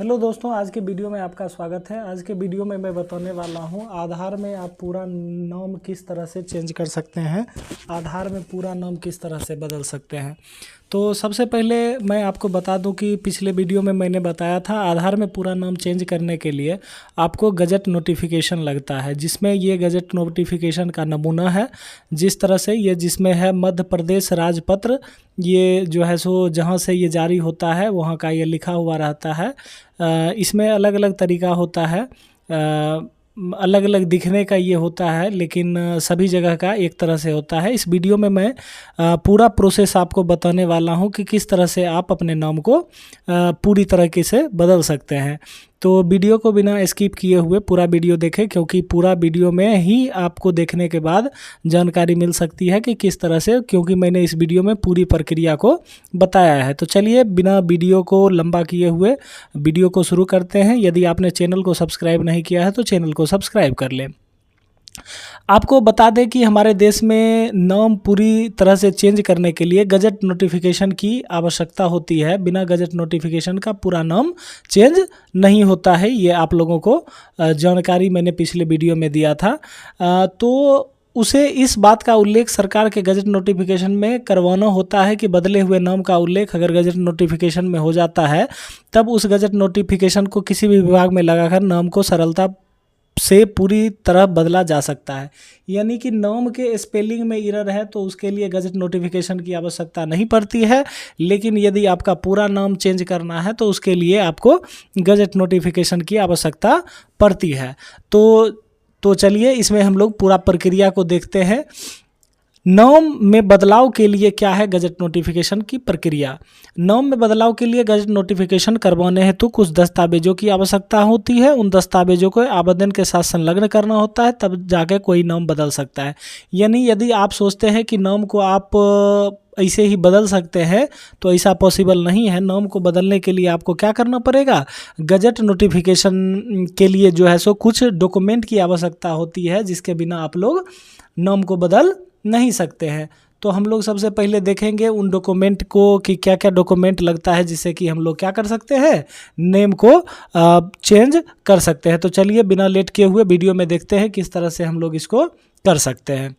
Hello दोस्तों, आज के वीडियो में आपका स्वागत है। आज के वीडियो में मैं बताने वाला हूं आधार में आप पूरा नाम किस तरह से चेंज कर सकते हैं, आधार में पूरा नाम किस तरह से बदल सकते हैं। तो सबसे पहले मैं आपको बता दूं कि पिछले वीडियो में मैंने बताया था आधार में पूरा नाम चेंज करने के लिए आपको गजट नोटिफिकेशन लगता है, जिसमें ये गजट नोटिफिकेशन का नमूना है। जिस तरह से ये जिसमें है मध्य प्रदेश राजपत्र, ये जो है सो जहाँ से ये जारी होता है वहाँ का ये लिखा हुआ रहता है। इसमें अलग अलग तरीका होता है, अलग अलग दिखने का ये होता है, लेकिन सभी जगह का एक तरह से होता है। इस वीडियो में मैं पूरा प्रोसेस आपको बताने वाला हूँ कि किस तरह से आप अपने नाम को पूरी तरीके से बदल सकते हैं। तो वीडियो को बिना स्किप किए हुए पूरा वीडियो देखें, क्योंकि पूरा वीडियो में ही आपको देखने के बाद जानकारी मिल सकती है कि किस तरह से, क्योंकि मैंने इस वीडियो में पूरी प्रक्रिया को बताया है। तो चलिए बिना वीडियो को लंबा किए हुए वीडियो को शुरू करते हैं। यदि आपने चैनल को सब्सक्राइब नहीं किया है तो चैनल को सब्सक्राइब कर लें। आपको बता दें कि हमारे देश में नाम पूरी तरह से चेंज करने के लिए गजट नोटिफिकेशन की आवश्यकता होती है। बिना गजट नोटिफिकेशन का पूरा नाम चेंज नहीं होता है। ये आप लोगों को जानकारी मैंने पिछले वीडियो में दिया था। तो उसे इस बात का उल्लेख सरकार के गजट नोटिफिकेशन में करवाना होता है कि बदले हुए नाम का उल्लेख अगर गजट नोटिफिकेशन में हो जाता है, तब उस गजट नोटिफिकेशन को किसी भी विभाग में लगाकर नाम को सरलता से पूरी तरह बदला जा सकता है। यानी कि नाम के स्पेलिंग में एरर है तो उसके लिए गजट नोटिफिकेशन की आवश्यकता नहीं पड़ती है, लेकिन यदि आपका पूरा नाम चेंज करना है तो उसके लिए आपको गजट नोटिफिकेशन की आवश्यकता पड़ती है। तो चलिए इसमें हम लोग पूरा प्रक्रिया को देखते हैं। नाम में बदलाव के लिए क्या है गजट नोटिफिकेशन की प्रक्रिया। नाम में बदलाव के लिए गजट नोटिफिकेशन करवाने हेतु कुछ दस्तावेजों की आवश्यकता होती है। उन दस्तावेजों को आवेदन के साथ संलग्न करना होता है, तब जाके कोई नाम बदल सकता है। यानी यदि आप सोचते हैं कि नाम को आप ऐसे ही बदल सकते हैं तो ऐसा पॉसिबल नहीं है। नाम को बदलने के लिए आपको क्या करना पड़ेगा, गजट नोटिफिकेशन के लिए जो है सो कुछ डॉक्यूमेंट की आवश्यकता होती है, जिसके बिना आप लोग नाम को बदल नहीं सकते हैं। तो हम लोग सबसे पहले देखेंगे उन डॉक्यूमेंट को कि क्या क्या डॉक्यूमेंट लगता है, जिससे कि हम लोग क्या कर सकते हैं, नेम को चेंज कर सकते हैं। तो चलिए बिना लेट किए हुए वीडियो में देखते हैं किस तरह से हम लोग इसको कर सकते हैं।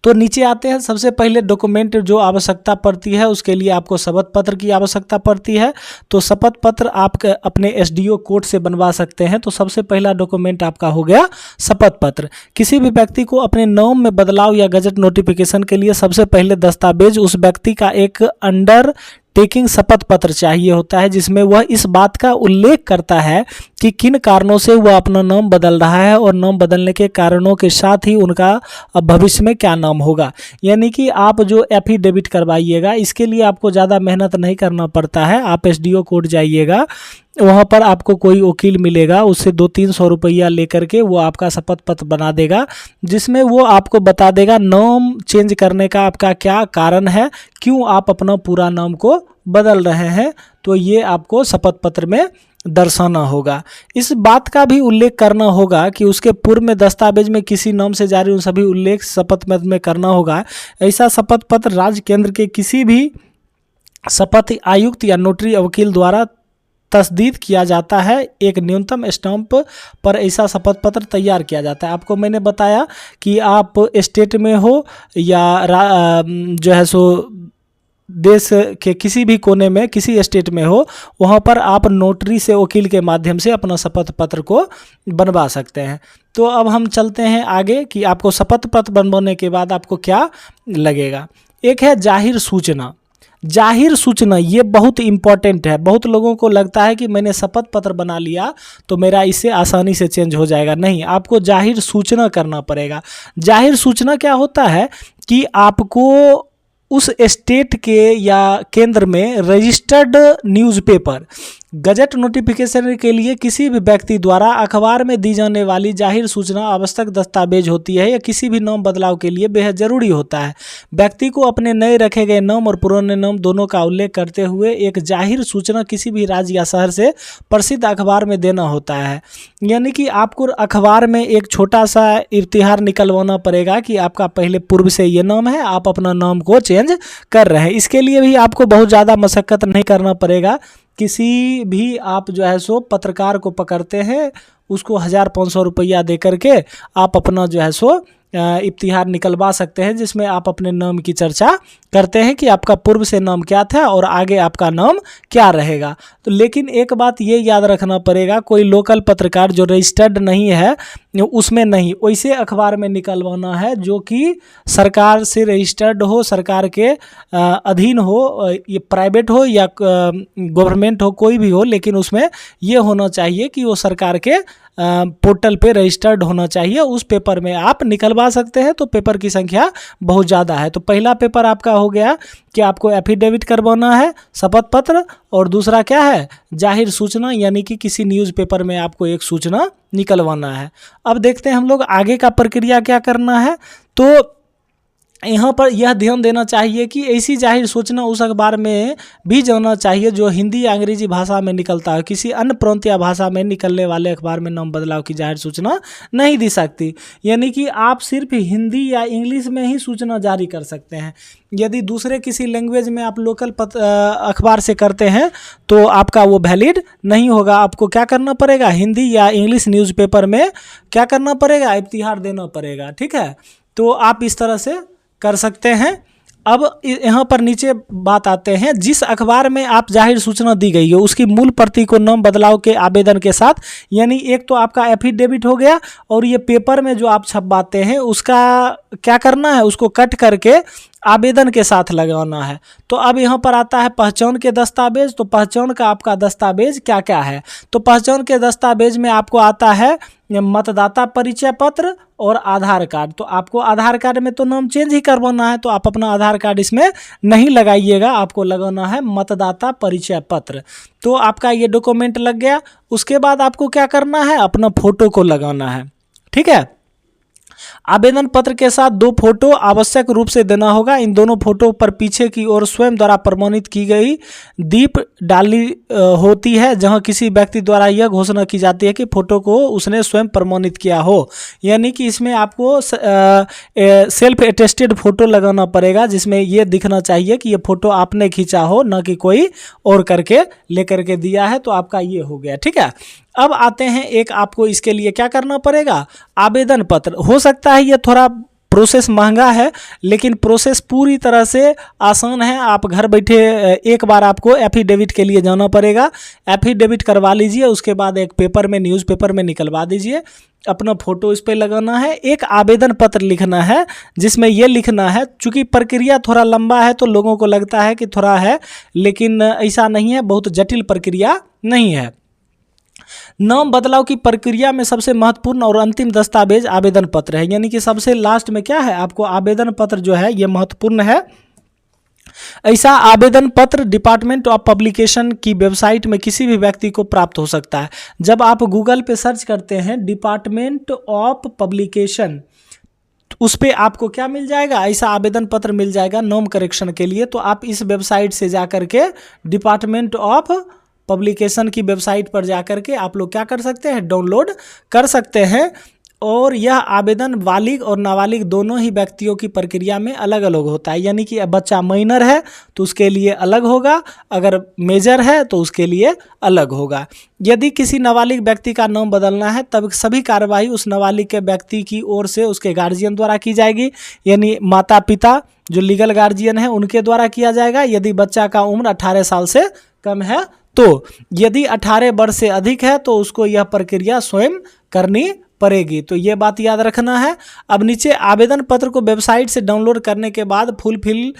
तो नीचे आते हैं। सबसे पहले डॉक्यूमेंट जो आवश्यकता पड़ती है उसके लिए आपको शपथ पत्र की आवश्यकता पड़ती है। तो शपथ पत्र आप अपने एसडीओ कोर्ट से बनवा सकते हैं। तो सबसे पहला डॉक्यूमेंट आपका हो गया शपथ पत्र। किसी भी व्यक्ति को अपने नाम में बदलाव या गजट नोटिफिकेशन के लिए सबसे पहले दस्तावेज उस व्यक्ति का एक अंडर टेकिंग शपथ पत्र चाहिए होता है, जिसमें वह इस बात का उल्लेख करता है कि किन कारणों से वह अपना नाम बदल रहा है और नाम बदलने के कारणों के साथ ही उनका अब भविष्य में क्या नाम होगा। यानी कि आप जो एफिडेविट करवाइएगा, इसके लिए आपको ज़्यादा मेहनत नहीं करना पड़ता है। आप एसडीओ कोर्ट जाइएगा, वहाँ पर आपको कोई वकील मिलेगा, उससे 200-300 रुपया लेकर के वो आपका शपथ पत्र बना देगा, जिसमें वो आपको बता देगा नाम चेंज करने का आपका क्या कारण है, क्यों आप अपना पूरा नाम को बदल रहे हैं। तो ये आपको शपथ पत्र में दर्शाना होगा। इस बात का भी उल्लेख करना होगा कि उसके पूर्व में दस्तावेज में किसी नाम से जारी उन सभी उल्लेख शपथ पत्र में करना होगा। ऐसा शपथ पत्र राज्य केंद्र के किसी भी शपथ आयुक्त या नोटरी वकील द्वारा तस्दीक किया जाता है। एक न्यूनतम स्टाम्प पर ऐसा शपथ पत्र तैयार किया जाता है। आपको मैंने बताया कि आप स्टेट में हो या जो है सो देश के किसी भी कोने में, किसी स्टेट में हो, वहाँ पर आप नोटरी से वकील के माध्यम से अपना शपथ पत्र को बनवा सकते हैं। तो अब हम चलते हैं आगे कि आपको शपथ पत्र बनवाने के बाद आपको क्या लगेगा। एक है जाहिर सूचना। जाहिर सूचना ये बहुत इम्पॉर्टेंट है। बहुत लोगों को लगता है कि मैंने शपथ पत्र बना लिया तो मेरा इससे आसानी से चेंज हो जाएगा। नहीं, आपको जाहिर सूचना करना पड़ेगा। जाहिर सूचना क्या होता है कि आपको उस स्टेट के या केंद्र में रजिस्टर्ड न्यूज़पेपर गजट नोटिफिकेशन के लिए किसी भी व्यक्ति द्वारा अखबार में दी जाने वाली जाहिर सूचना आवश्यक दस्तावेज होती है या किसी भी नाम बदलाव के लिए बेहद जरूरी होता है। व्यक्ति को अपने नए रखे गए नाम और पुराने नाम दोनों का उल्लेख करते हुए एक जाहिर सूचना किसी भी राज्य या शहर से प्रसिद्ध अखबार में देना होता है। यानी कि आपको अखबार में एक छोटा सा इश्तिहार निकलवाना पड़ेगा कि आपका पहले पूर्व से ये नाम है, आप अपना नाम को चेंज कर रहे हैं। इसके लिए भी आपको बहुत ज़्यादा मशक्क़त नहीं करना पड़ेगा। किसी भी आप जो है सो पत्रकार को पकड़ते हैं, उसको 1000-500 रुपया दे करके आप अपना जो है सो इफ्तिहार निकलवा सकते हैं, जिसमें आप अपने नाम की चर्चा करते हैं कि आपका पूर्व से नाम क्या था और आगे आपका नाम क्या रहेगा। तो लेकिन एक बात ये याद रखना पड़ेगा, कोई लोकल पत्रकार जो रजिस्टर्ड नहीं है उसमें नहीं, वैसे अखबार में निकलवाना है जो कि सरकार से रजिस्टर्ड हो, सरकार के अधीन हो, ये प्राइवेट हो या गवर्नमेंट हो, कोई भी हो, लेकिन उसमें ये होना चाहिए कि वो सरकार के पोर्टल पे रजिस्टर्ड होना चाहिए। उस पेपर में आप निकलवा सकते हैं। तो पेपर की संख्या बहुत ज़्यादा है। तो पहला पेपर आपका हो गया कि आपको एफिडेविट करवाना है, शपथ पत्र, और दूसरा क्या है, जाहिर सूचना, यानी कि किसी न्यूज़पेपर में आपको एक सूचना निकलवाना है। अब देखते हैं हम लोग आगे का प्रक्रिया क्या करना है। तो यहाँ पर यह ध्यान देना चाहिए कि ऐसी जाहिर सूचना उस अखबार में भी जाना चाहिए जो हिंदी या अंग्रेजी भाषा में निकलता है। किसी अन्य प्रांत या भाषा में निकलने वाले अखबार में नाम बदलाव की जाहिर सूचना नहीं दी सकती, यानी कि आप सिर्फ हिंदी या इंग्लिश में ही सूचना जारी कर सकते हैं। यदि दूसरे किसी लैंग्वेज में आप लोकल अखबार से करते हैं तो आपका वो वैलिड नहीं होगा। आपको क्या करना पड़ेगा, हिंदी या इंग्लिश न्यूज़पेपर में क्या करना पड़ेगा, इफ्तिहार देना पड़ेगा। ठीक है, तो आप इस तरह से कर सकते हैं। अब यहाँ पर नीचे बात आते हैं, जिस अखबार में आप जाहिर सूचना दी गई है उसकी मूल प्रति को नाम बदलाव के आवेदन के साथ, यानी एक तो आपका एफिडेविट हो गया, और ये पेपर में जो आप छपवाते हैं उसका क्या करना है, उसको कट करके आवेदन के साथ लगाना है। तो अब यहाँ पर आता है पहचान के दस्तावेज। तो पहचान का आपका दस्तावेज क्या क्या है, तो पहचान के दस्तावेज में आपको आता है मतदाता परिचय पत्र और आधार कार्ड। तो आपको आधार कार्ड में तो नाम चेंज ही करवाना है, तो आप अपना आधार कार्ड इसमें नहीं लगाइएगा, आपको लगाना है मतदाता परिचय पत्र। तो आपका ये डॉक्यूमेंट लग गया। उसके बाद आपको क्या करना है, अपना फोटो को लगाना है। ठीक है, आवेदन पत्र के साथ 2 फोटो आवश्यक रूप से देना होगा। इन दोनों फोटो पर पीछे की ओर स्वयं द्वारा प्रमाणित की गई दीप डाली होती है, जहां किसी व्यक्ति द्वारा यह घोषणा की जाती है कि फोटो को उसने स्वयं प्रमाणित किया हो। यानी कि इसमें आपको सेल्फ अटेस्टेड फोटो लगाना पड़ेगा, जिसमें यह दिखना चाहिए कि ये फोटो आपने खींचा हो, न कि कोई और करके लेकर के दिया है। तो आपका ये हो गया। ठीक है, अब आते हैं एक आपको इसके लिए क्या करना पड़ेगा, आवेदन पत्र। हो सकता है ये थोड़ा प्रोसेस महंगा है, लेकिन प्रोसेस पूरी तरह से आसान है। आप घर बैठे एक बार आपको एफिडेविट के लिए जाना पड़ेगा, एफिडेविट करवा लीजिए, उसके बाद एक पेपर में, न्यूज़पेपर में निकलवा दीजिए, अपना फोटो इस पे लगाना है, एक आवेदन पत्र लिखना है, जिसमें ये लिखना है, चूँकि प्रक्रिया थोड़ा लंबा है तो लोगों को लगता है कि थोड़ा है, लेकिन ऐसा नहीं है, बहुत जटिल प्रक्रिया नहीं है। नाम बदलाव की प्रक्रिया में सबसे महत्वपूर्ण और अंतिम दस्तावेज आवेदन पत्र है, यानी कि सबसे लास्ट में क्या है, आपको आवेदन पत्र जो है ये महत्वपूर्ण है। ऐसा आवेदन पत्र डिपार्टमेंट ऑफ पब्लिकेशन की वेबसाइट में किसी भी व्यक्ति को प्राप्त हो सकता है। जब आप गूगल पे सर्च करते हैं डिपार्टमेंट ऑफ पब्लिकेशन, उस पर आपको क्या मिल जाएगा, ऐसा आवेदन पत्र मिल जाएगा नाम करेक्शन के लिए। तो आप इस वेबसाइट से जा करके डिपार्टमेंट ऑफ पब्लिकेशन की वेबसाइट पर जाकर के आप लोग क्या कर सकते हैं, डाउनलोड कर सकते हैं। और यह आवेदन बालिग और नाबालिग दोनों ही व्यक्तियों की प्रक्रिया में अलग अलग होता है, यानी कि बच्चा माइनर है तो उसके लिए अलग होगा, अगर मेजर है तो उसके लिए अलग होगा। यदि किसी नाबालिग व्यक्ति का नाम बदलना है तब सभी कार्रवाई उस नाबालिग के व्यक्ति की ओर से उसके गार्जियन द्वारा की जाएगी, यानी माता पिता जो लीगल गार्जियन है उनके द्वारा किया जाएगा। यदि बच्चा का उम्र 18 साल से कम है, तो यदि 18 वर्ष से अधिक है तो उसको यह प्रक्रिया स्वयं करनी पड़ेगी। तो ये बात याद रखना है। अब नीचे आवेदन पत्र को वेबसाइट से डाउनलोड करने के बाद फुलफिल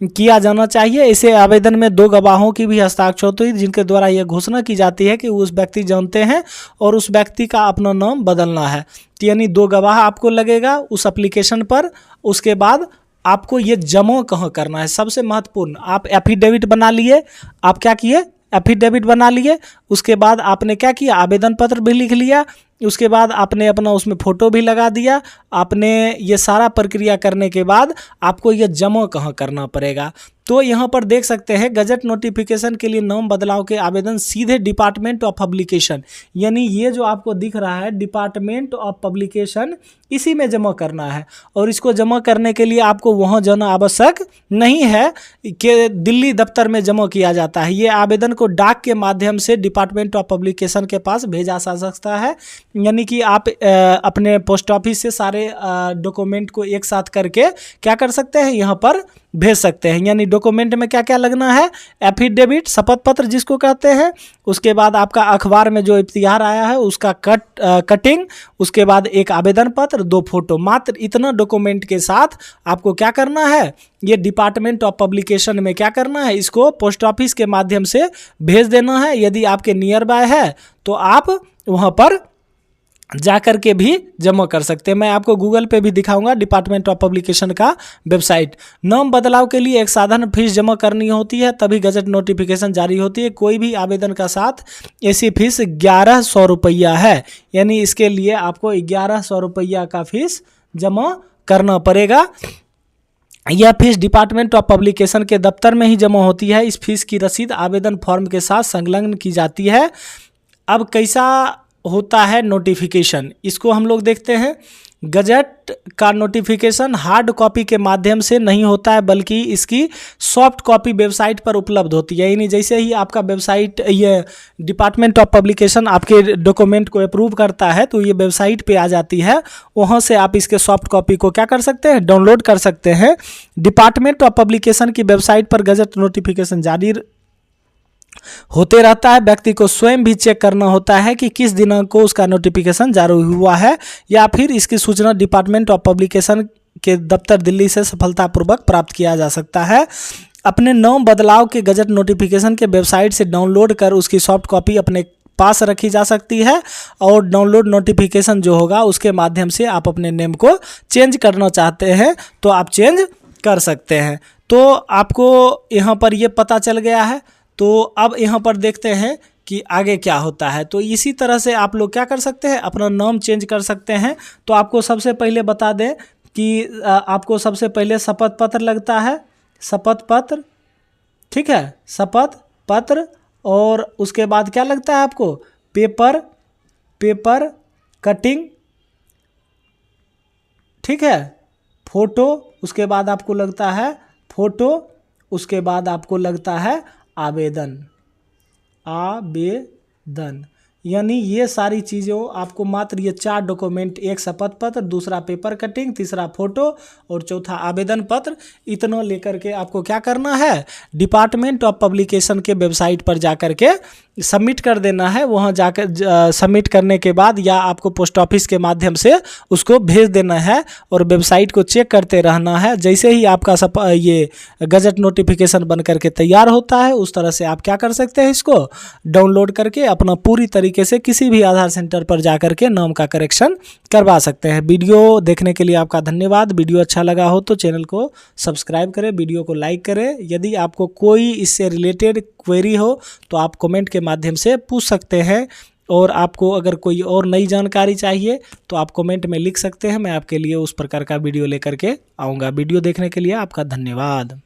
किया जाना चाहिए। इसे आवेदन में 2 गवाहों की भी हस्ताक्षर होती है, जिनके द्वारा यह घोषणा की जाती है कि उस व्यक्ति जानते हैं और उस व्यक्ति का अपना नाम बदलना है। यानी 2 गवाह आपको लगेगा उस एप्लीकेशन पर। उसके बाद आपको ये जमा कहाँ करना है, सबसे महत्वपूर्ण, आप एफिडेविट बना लिए, आप क्या किए, एफिडेविट बना लिए। उसके बाद आपने क्या किया, आवेदन पत्र भी लिख लिया, उसके बाद आपने अपना उसमें फ़ोटो भी लगा दिया। आपने ये सारा प्रक्रिया करने के बाद आपको ये जमा कहाँ करना पड़ेगा, तो यहाँ पर देख सकते हैं गजट नोटिफिकेशन के लिए नाम बदलाव के आवेदन सीधे डिपार्टमेंट ऑफ पब्लिकेशन, यानी ये जो आपको दिख रहा है डिपार्टमेंट ऑफ पब्लिकेशन, इसी में जमा करना है। और इसको जमा करने के लिए आपको वहाँ जाना आवश्यक नहीं है कि दिल्ली दफ्तर में जमा किया जाता है। ये आवेदन को डाक के माध्यम से डिपार्टमेंट ऑफ पब्लिकेशन के पास भेजा जा सकता है, यानी कि आप अपने पोस्ट ऑफिस से सारे डॉक्यूमेंट को एक साथ करके क्या कर सकते हैं, यहाँ पर भेज सकते हैं। यानी डॉक्यूमेंट में क्या क्या लगना है, एफिडेविट, शपथ पत्र जिसको कहते हैं, उसके बाद आपका अखबार में जो इफ्तिहार आया है उसका कटिंग, उसके बाद एक आवेदन पत्र, 2 फोटो, मात्र इतना डॉक्यूमेंट के साथ आपको क्या करना है, ये डिपार्टमेंट ऑफ पब्लिकेशन में क्या करना है, इसको पोस्ट ऑफिस के माध्यम से भेज देना है। यदि आपके नियर बाय है तो आप वहाँ पर जा कर के भी जमा कर सकते हैं। मैं आपको गूगल पे भी दिखाऊंगा डिपार्टमेंट ऑफ पब्लिकेशन का वेबसाइट। नाम बदलाव के लिए एक साधारण फीस जमा करनी होती है, तभी गजट नोटिफिकेशन जारी होती है। कोई भी आवेदन का साथ ऐसी फीस 1100 रुपया है, यानी इसके लिए आपको 1100 रुपया का फीस जमा करना पड़ेगा। यह फीस डिपार्टमेंट ऑफ पब्लिकेशन के दफ्तर में ही जमा होती है। इस फीस की रसीद आवेदन फॉर्म के साथ संलग्न की जाती है। अब कैसा होता है नोटिफिकेशन, इसको हम लोग देखते हैं। गजट का नोटिफिकेशन हार्ड कॉपी के माध्यम से नहीं होता है, बल्कि इसकी सॉफ्ट कॉपी वेबसाइट पर उपलब्ध होती है। यानी जैसे ही आपका वेबसाइट, ये डिपार्टमेंट ऑफ पब्लिकेशन आपके डॉक्यूमेंट को अप्रूव करता है तो ये वेबसाइट पे आ जाती है, वहाँ से आप इसके सॉफ्ट कॉपी को क्या कर सकते हैं, डाउनलोड कर सकते हैं। डिपार्टमेंट ऑफ पब्लिकेशन की वेबसाइट पर गजट नोटिफिकेशन जारी होते रहता है। व्यक्ति को स्वयं भी चेक करना होता है कि किस दिनांक को उसका नोटिफिकेशन जारी हुआ है, या फिर इसकी सूचना डिपार्टमेंट ऑफ पब्लिकेशन के दफ्तर दिल्ली से सफलतापूर्वक प्राप्त किया जा सकता है। अपने नाम बदलाव के गजट नोटिफिकेशन के वेबसाइट से डाउनलोड कर उसकी सॉफ्ट कॉपी अपने पास रखी जा सकती है, और डाउनलोड नोटिफिकेशन जो होगा उसके माध्यम से आप अपने नेम को चेंज करना चाहते हैं तो आप चेंज कर सकते हैं। तो आपको यहाँ पर ये पता चल गया है। तो अब यहाँ पर देखते हैं कि आगे क्या होता है। तो इसी तरह से आप लोग क्या कर सकते हैं, अपना नाम चेंज कर सकते हैं। तो आपको सबसे पहले बता दें कि आपको सबसे पहले शपथ पत्र लगता है, शपथ पत्र, ठीक है, शपथ पत्र, और उसके बाद क्या लगता है आपको, पेपर कटिंग, ठीक है, फोटो, उसके बाद आपको लगता है फोटो, उसके बाद आपको लगता है आवेदन। यानी ये सारी चीज़ों आपको मात्र ये 4 डॉक्यूमेंट, एक शपथ पत्र, दूसरा पेपर कटिंग, तीसरा फोटो और चौथा आवेदन पत्र, इतना लेकर के आपको क्या करना है, डिपार्टमेंट ऑफ पब्लिकेशन के वेबसाइट पर जाकर के सबमिट कर देना है। वहाँ जाकर सबमिट करने के बाद या आपको पोस्ट ऑफिस के माध्यम से उसको भेज देना है और वेबसाइट को चेक करते रहना है। जैसे ही आपका ये गजट नोटिफिकेशन बन करके तैयार होता है, उस तरह से आप क्या कर सकते हैं, इसको डाउनलोड करके अपना पूरी तरीके से किसी भी आधार सेंटर पर जाकर के नाम का करेक्शन करवा सकते हैं। वीडियो देखने के लिए आपका धन्यवाद। वीडियो अच्छा लगा हो तो चैनल को सब्सक्राइब करें, वीडियो को लाइक करें। यदि आपको कोई इससे रिलेटेड क्वेरी हो तो आप कमेंट के माध्यम से पूछ सकते हैं, और आपको अगर कोई और नई जानकारी चाहिए तो आप कमेंट में लिख सकते हैं। मैं आपके लिए उस प्रकार का वीडियो लेकर के आऊँगा। वीडियो देखने के लिए आपका धन्यवाद।